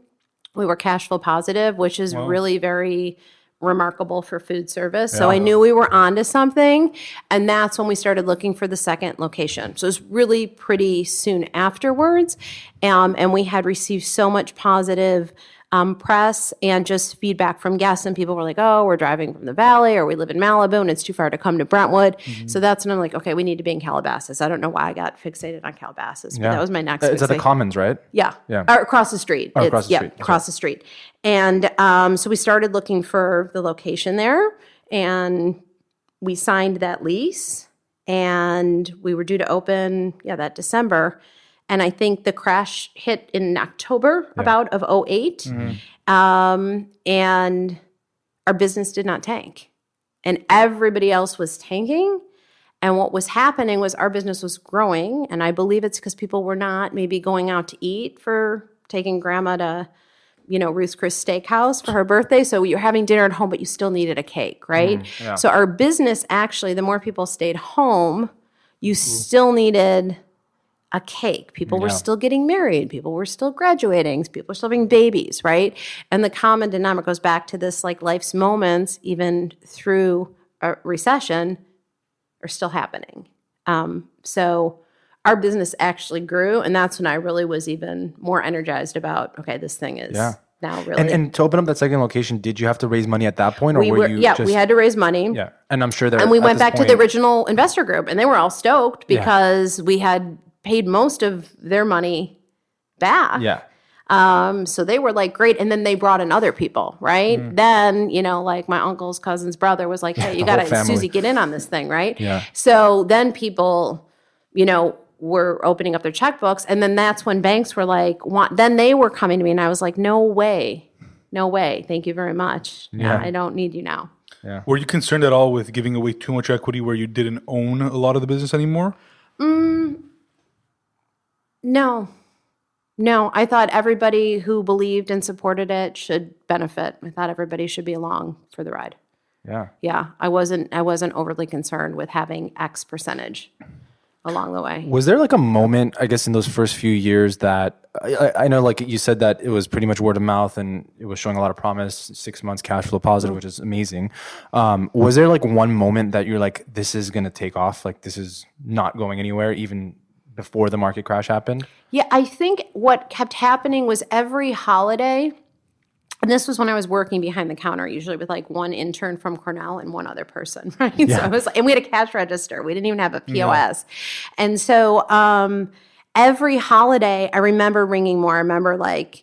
we were cash flow positive, which is really very remarkable for food service. So I knew we were on to something. And that's when we started looking for the second location. So it was really pretty soon afterwards. And we had received so much positive press and just feedback from guests, and people were like, oh, we're driving from the valley, or we live in Malibu and it's too far to come to Brentwood. So that's when I'm like, okay, we need to be in Calabasas. I don't know why I got fixated on Calabasas, but that was my next It's at the Commons, right? Yeah. Or across the street. Across the street. Across the street. And so we started looking for the location there, and we signed that lease, and we were due to open, that December. And I think the crash hit in October about of 08. And our business did not tank. And everybody else was tanking. And what was happening was our business was growing. And I believe it's because people were not maybe going out to eat for taking grandma to, Ruth's Chris Steakhouse for her birthday. So you're having dinner at home, but you still needed a cake, right? So our business actually, the more people stayed home, you still needed a cake. People were still getting married. People were still graduating. People were still having babies, right? And the common denominator goes back to this, like, life's moments, even through a recession, are still happening. So our business actually grew, and that's when I really was even more energized about, okay, this thing is now really. And to open up that second location, did you have to raise money at that point, or were you just... we had to raise money. Yeah, and I'm sure and we went back to the original investor group, and they were all stoked because we had paid most of their money back. So they were like, great. And then they brought in other people, right? Then, like my uncle's cousin's brother was like, hey, you got to, Susie, get in on this thing, right? So then people, were opening up their checkbooks. And then that's when banks were like, then they were coming to me. And I was like, no way no way. Thank you very much. Yeah. I don't need you now. Yeah. Were you concerned at all with giving away too much equity where you didn't own a lot of the business anymore? No. No, I thought everybody who believed and supported it should benefit. I thought everybody should be along for the ride. Yeah. Yeah, I wasn't overly concerned with having X percentage along the way. Was there like a moment, I guess, in those first few years that I know, like you said, that it was pretty much word of mouth and it was showing a lot of promise, 6 months cash flow positive, which is amazing. Was there like one moment that you're like, this is going to take off? Like this is not going anywhere even before the market crash happened? Yeah, I think what kept happening was every holiday, and this was when I was working behind the counter, usually with like one intern from Cornell and one other person, right? Yeah. So it was, and we had a cash register. We didn't even have a POS. And so every holiday, I remember ringing more. I remember like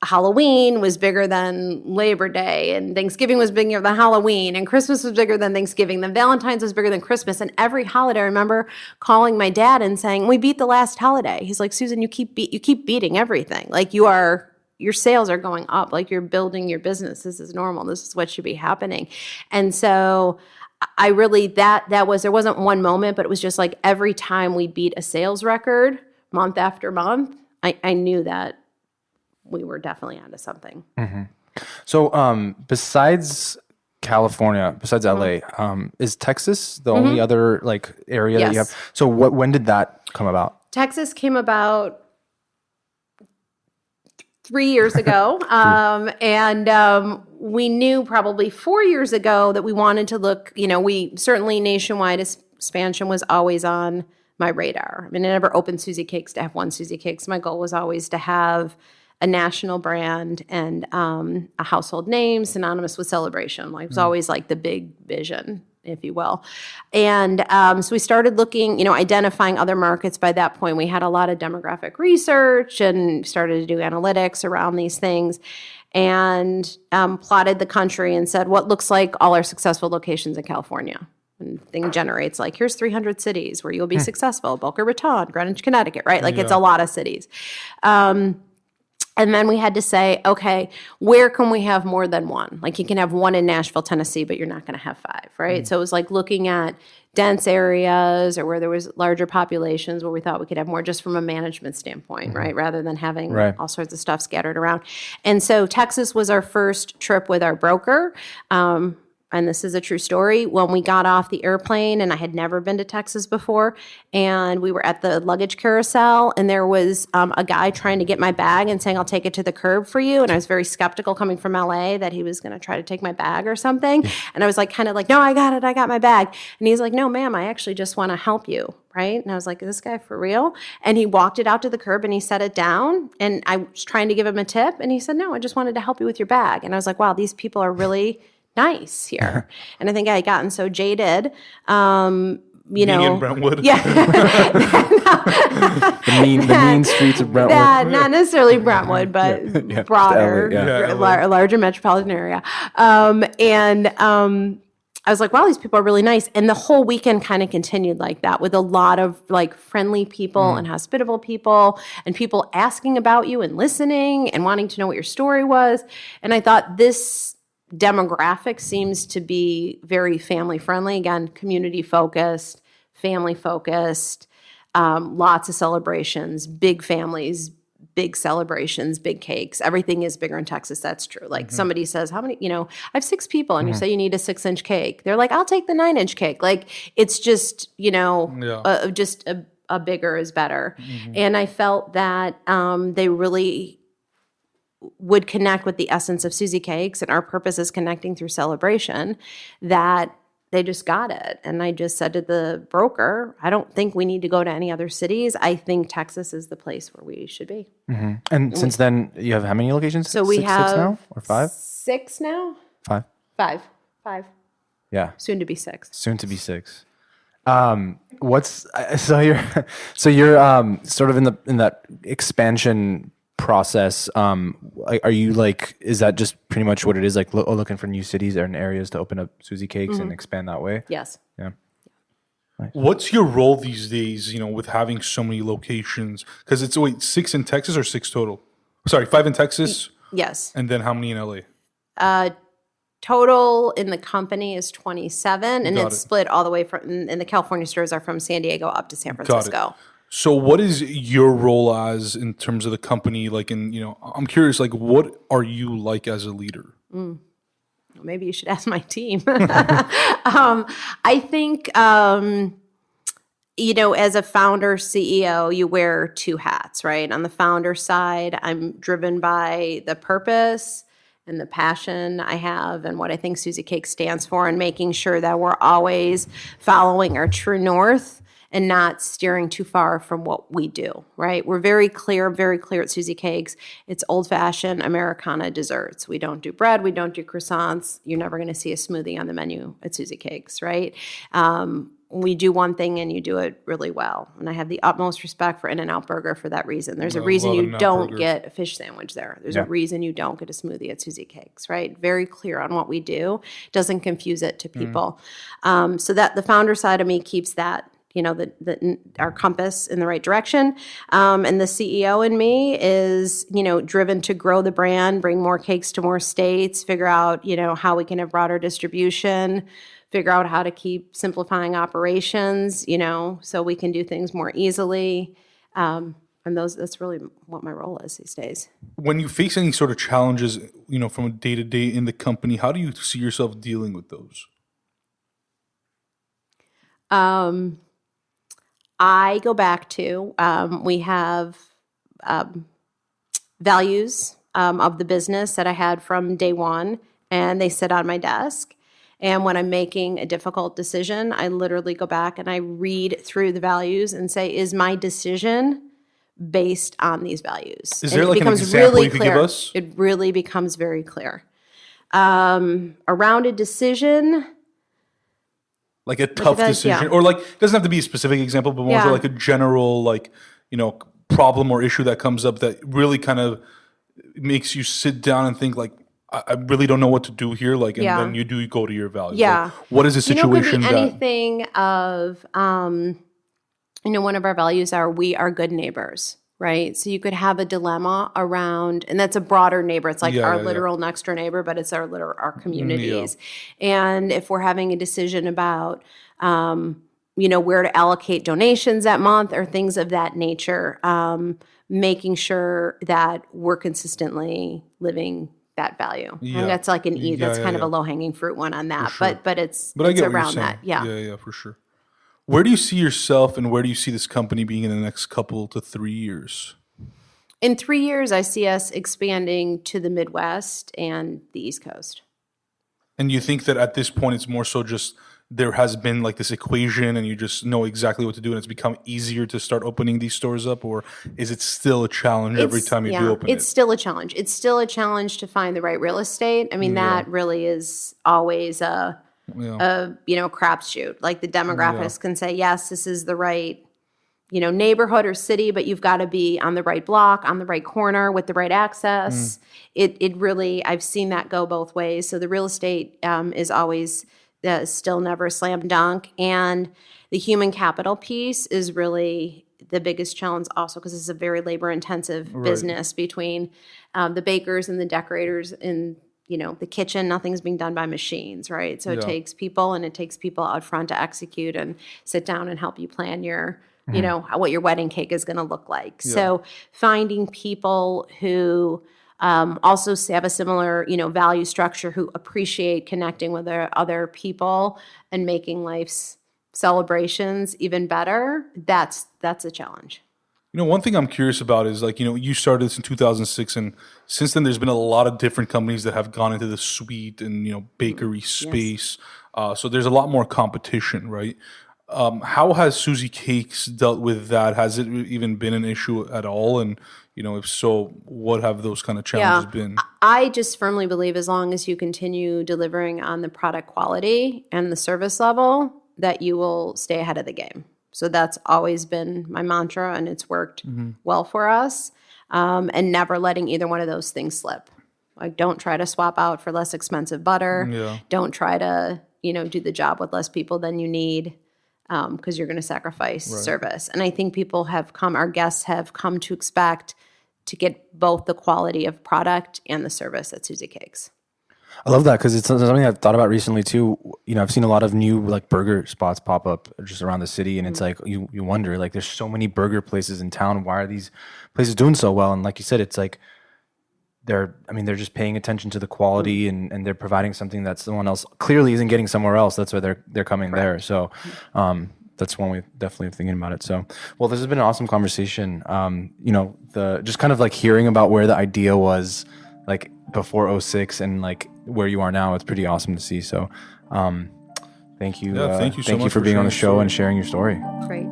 Halloween was bigger than Labor Day, and Thanksgiving was bigger than Halloween, and Christmas was bigger than Thanksgiving, then Valentine's was bigger than Christmas. And every holiday, I remember calling my dad and saying, "We beat the last holiday." He's like, "Susan, you keep beating everything. Like your sales are going up. Like you're building your business. This is normal. This is what should be happening." And so I really there wasn't one moment, but it was just like every time we beat a sales record month after month, I knew that we were definitely onto something. So besides California, besides LA, is Texas the only other like area that you have? Yes. So when did that come about? Texas came about 3 years ago. And we knew probably 4 years ago that we wanted to look, we certainly nationwide expansion was always on my radar. I mean, I never opened SusieCakes to have one SusieCakes. My goal was always to have a national brand and a household name synonymous with celebration. Like it was always like the big vision, if you will. And so we started looking, identifying other markets. By that point, we had a lot of demographic research and started to do analytics around these things and plotted the country and said, what looks like all our successful locations in California? And thing generates like, here's 300 cities where you'll be successful. Boca Raton, Greenwich, Connecticut, right? Like it's a lot of cities. And then we had to say, okay, where can we have more than one? Like you can have one in Nashville, Tennessee, but you're not going to have five, right? So it was like looking at dense areas or where there was larger populations where we thought we could have more just from a management standpoint, right? Rather than having all sorts of stuff scattered around. And so Texas was our first trip with our broker. And this is a true story. When we got off the airplane, and I had never been to Texas before, and we were at the luggage carousel, and there was a guy trying to get my bag and saying, I'll take it to the curb for you. And I was very skeptical coming from LA that he was going to try to take my bag or something. And I was like, kind of like, no, I got it. I got my bag. And he's like, no, ma'am, I actually just want to help you. Right? And I was like, is this guy for real? And he walked it out to the curb and he set it down. And I was trying to give him a tip. And he said, no, I just wanted to help you with your bag. And I was like, wow, these people are really nice here. And I think I had gotten so jaded, Being in Brentwood. Yeah. the mean streets of Brentwood. Not necessarily Brentwood, but broader, larger metropolitan area. I was like, wow, these people are really nice. And the whole weekend kind of continued like that with a lot of like friendly people and hospitable people and people asking about you and listening and wanting to know what your story was. And I thought this demographic seems to be very family friendly. Again, community focused, family focused, lots of celebrations, big families, big celebrations, big cakes. Everything is bigger in Texas. That's true. Like somebody says, how many, I have 6 people and you say you need a 6-inch cake. They're like, I'll take the 9-inch cake. Like it's just, just a bigger is better. And I felt that they really would connect with the essence of SusieCakes, and our purpose is connecting through celebration, that they just got it. And I just said to the broker, I don't think we need to go to any other cities. I think Texas is the place where we should be. And since then, you have how many locations? So we have 6 now or 5? 6 now? 5. 5. Yeah. Soon to be 6. Soon to be 6. So you're sort of in that expansion process. Are you like, is that just pretty much what it is, like looking for new cities and areas to open up SusieCakes and expand that way? Yes. Yeah. Nice. What's your role these days, with having so many locations? Because it's 6 in Texas or 6 total? Sorry, 5 in Texas. Yes. And then how many in LA? Total in the company is 27, and Got it's it. split all the way from, and the California stores are from San Diego up to San Francisco. So what is your role as in terms of the company? Like, I'm curious, like, what are you like as a leader? Maybe you should ask my team. I think, as a founder CEO, you wear two hats, right? On the founder side, I'm driven by the purpose and the passion I have and what I think SusieCakes stands for, and making sure that we're always following our true north and not steering too far from what we do, right? We're very clear at SusieCakes. It's old-fashioned Americana desserts. We don't do bread. We don't do croissants. You're never going to see a smoothie on the menu at SusieCakes, right? We do one thing and you do it really well. And I have the utmost respect for In-N-Out Burger for that reason. There's a reason you don't get a fish sandwich there. There's a reason you don't get a smoothie at SusieCakes, right? Very clear on what we do. Doesn't confuse it to people. So that the founder side of me keeps that, our compass in the right direction. And the CEO in me is, driven to grow the brand, bring more cakes to more states, figure out, how we can have broader distribution, figure out how to keep simplifying operations, so we can do things more easily. And that's really what my role is these days. When you face any sort of challenges, from a day-to-day in the company, how do you see yourself dealing with those? I go back to, we have values of the business that I had from day one, and they sit on my desk. And when I'm making a difficult decision, I literally go back and I read through the values and say, is my decision based on these values? Is there like an example you could give us? It really becomes very clear. Around a decision, like a tough decision, or like, it doesn't have to be a specific example, but more so like a general, like, problem or issue that comes up that really kind of makes you sit down and think like, I really don't know what to do here. Like, and then you go to your values. Yeah. Like, what is the situation could be anything of, one of our values are, we are good neighbors, right? So you could have a dilemma around, and that's a broader neighbor. It's like our literal next door neighbor, but it's our communities. And if we're having a decision about, where to allocate donations that month or things of that nature, making sure that we're consistently living that value. Yeah. And that's like that's kind of a low-hanging fruit one on that. Sure. But it's around that. Yeah. Yeah, for sure. Where do you see yourself and where do you see this company being in the next couple to 3 years? In 3 years, I see us expanding to the Midwest and the East Coast. And you think that at this point, it's more so just there has been like this equation and you just know exactly what to do and it's become easier to start opening these stores up? Or is it still a challenge every time you do open it? It's still a challenge. It's still a challenge to find the right real estate. I mean, that really is always a crapshoot. Like the demographics can say, yes, this is the right, neighborhood or city, but you've got to be on the right block, on the right corner with the right access. It really, I've seen that go both ways. So the real estate is always still never a slam dunk. And the human capital piece is really the biggest challenge also, because it's a very labor intensive business between the bakers and the decorators in the kitchen. Nothing's being done by machines, right? So it takes people, and it takes people out front to execute and sit down and help you plan your, what your wedding cake is going to look like. Yeah. So finding people who also have a similar, value structure, who appreciate connecting with their other people and making life's celebrations even better, that's a challenge. One thing I'm curious about is like, you started this in 2006, and since then there's been a lot of different companies that have gone into the sweet and, bakery space. So there's a lot more competition, right? How has SusieCakes dealt with that? Has it even been an issue at all? And, if so, what have those kind of challenges been? I just firmly believe as long as you continue delivering on the product quality and the service level, that you will stay ahead of the game. So that's always been my mantra, and it's worked well for us. And never letting either one of those things slip. Like, don't try to swap out for less expensive butter. Yeah. Don't try to, do the job with less people than you need, because you're going to sacrifice service. And I think our guests have come to expect to get both the quality of product and the service at SusieCakes. I love that because it's something I've thought about recently too. You know, I've seen a lot of new like burger spots pop up just around the city, and it's like you wonder, like, there's so many burger places in town. Why are these places doing so well? And like you said, it's like they're just paying attention to the quality, and they're providing something that someone else clearly isn't getting somewhere else. That's why they're coming there. So that's one way definitely thinking about it. So, well, this has been an awesome conversation. You know, the just kind of like hearing about where the idea was like before '06 and like where you are now, it's pretty awesome to see. So thank you. Yeah, thank you so thank you much for being on the sharing show your and sharing your story. Great.